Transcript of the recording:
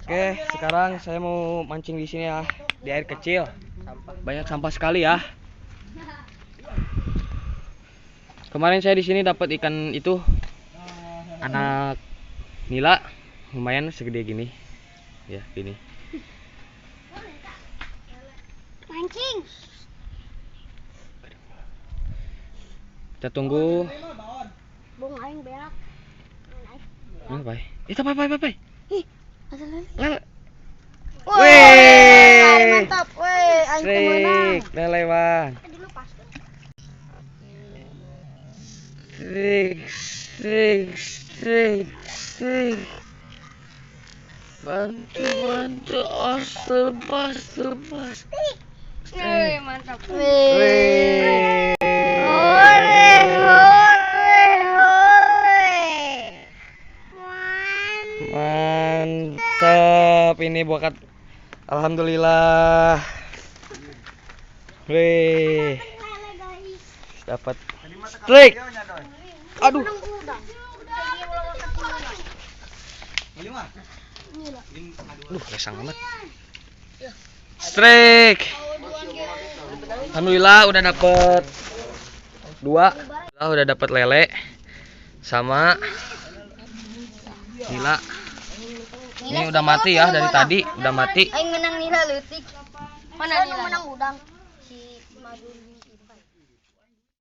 Oke, sekarang saya mau mancing di sini ya, di air kecil. Banyak sampah sekali ya. Kemarin saya di sini dapat ikan itu, anak nila, lumayan segede gini, ya gini. Mancing. Kita tunggu. Bung aing berak. Apa? Itu apa? Ih, ada lele. Lele. Wih, mantap. Wih, aing teh menang. Lele bang. Dilepas. Strik. Bantu. Lepas. Wih, mantap. Wih. Mantap, ini bakat. Alhamdulillah. Wih, dapat strik. Aduh, kesang amat. Strik. Alhamdulillah udah dapet 2. Udah dapet lele sama nila. Ini udah mati ya dari tadi, udah mati. Aing menang nila leutik. Mana nila? Menang udang. Si Madu.